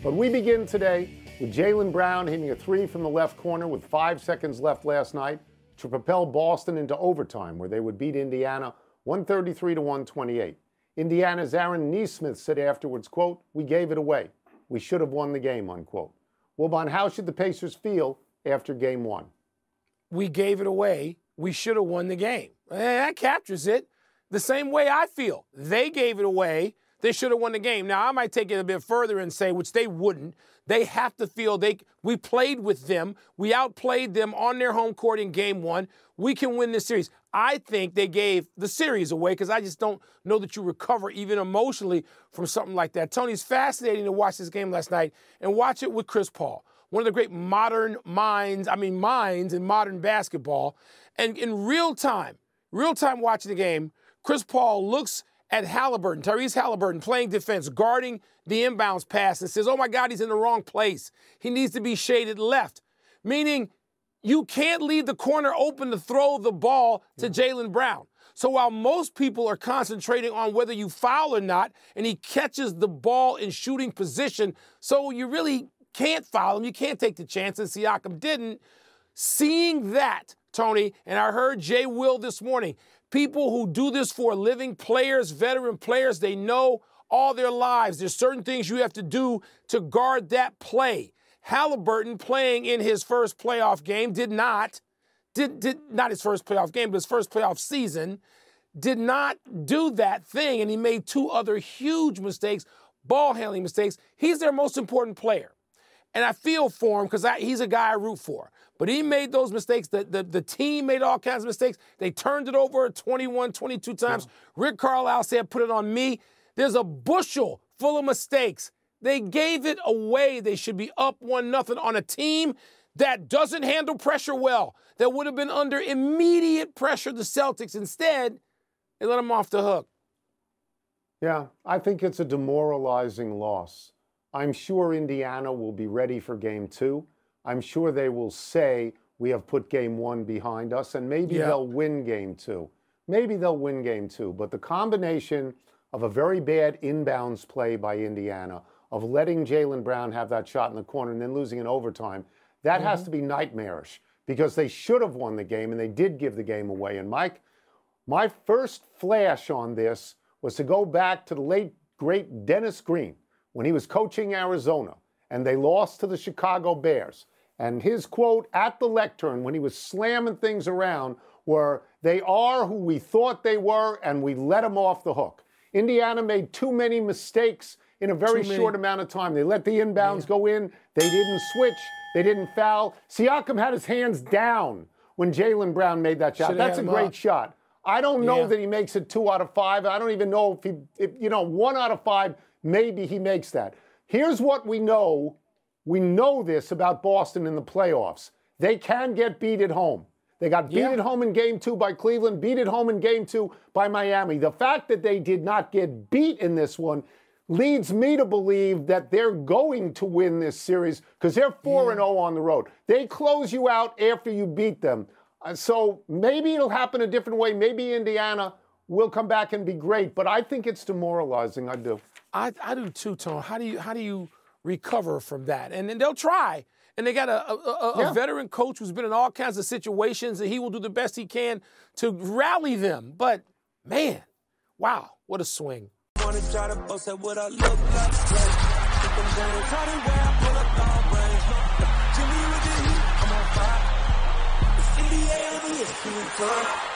But we begin today with Jaylen Brown hitting a three from the left corner with 5 seconds left last night to propel Boston into overtime, where they would beat Indiana 133-128. Indiana's Aaron Nesmith said afterwards, quote, "We gave it away. We should have won the game," unquote. Wilbon, how should the Pacers feel after game one? We gave it away. We should have won the game. That captures it the same way I feel. They gave it away. They should have won the game. Now, I might take it a bit further and say, which they wouldn't, they have to feel we played with them. We outplayed them on their home court in game one. We can win this series. I think they gave the series away because I just don't know that you recover even emotionally from something like that. Tony, it's fascinating to watch this game last night and watch it with Chris Paul, one of the great modern minds in modern basketball. And in real time watching the game, Chris Paul looks at Tyrese Halliburton playing defense, guarding the inbounds pass, and says, oh my God, he's in the wrong place. He needs to be shaded left. Meaning you can't leave the corner open to throw the ball to Jaylen Brown. So while most people are concentrating on whether you foul or not, and he catches the ball in shooting position, so you really can't foul him, you can't take the chance, and Siakam didn't. Seeing that, Tony, and I heard Jay Will this morning, people who do this for a living, players, veteran players, they know all their lives. There's certain things you have to do to guard that play. Halliburton playing in his first playoff game not his first playoff game, but his first playoff season, did not do that thing, and he made two other huge mistakes, ball handling mistakes. He's their most important player. And I feel for him because he's a guy I root for. But he made those mistakes. The team made all kinds of mistakes. They turned it over 21, 22 times. Yeah. Rick Carlisle said, put it on me. There's a bushel full of mistakes. They gave it away. They should be up 1-0 on a team that doesn't handle pressure well, that would have been under immediate pressure, the Celtics. Instead, they let them off the hook. Yeah, I think it's a demoralizing loss. I'm sure Indiana will be ready for game two. I'm sure they will say we have put game one behind us, and maybe they'll win game two. Maybe they'll win game two. But the combination of a very bad inbounds play by Indiana, of letting Jaylen Brown have that shot in the corner and then losing in overtime, that has to be nightmarish because they should have won the game, and they did give the game away. And, Mike, my first flash on this was to go back to the late, great Dennis Green when he was coaching Arizona, and they lost to the Chicago Bears. And his quote at the lectern when he was slamming things around were, "They are who we thought they were, and we let them off the hook." Indiana made too many mistakes in a very short amount of time. They let the inbounds go in. They didn't switch. They didn't foul. Siakam had his hands down when Jaylen Brown made that shot. That's a great shot. I don't know that he makes it 2 out of 5. I don't even know if 1 out of 5, maybe he makes that. Here's what we know. We know this about Boston in the playoffs. They can get beat at home. They got beat at home in game 2 by Cleveland, beat at home in game 2 by Miami. The fact that they did not get beat in this one leads me to believe that they're going to win this series because they're 4-0 on the road. They close you out after you beat them. So maybe it'll happen a different way. Maybe Indiana will come back and be great, but I think it's demoralizing. I do. I do too, Tone. How do you recover from that? And then they'll try. And they got a veteran coach who's been in all kinds of situations, and he will do the best he can to rally them. But, man, wow, what a swing. Wanna try to boast at what I look like. Think I'm gonna try to wear, pull up long range. Jimmy with the heat, I'm on fire. It's NBA over here.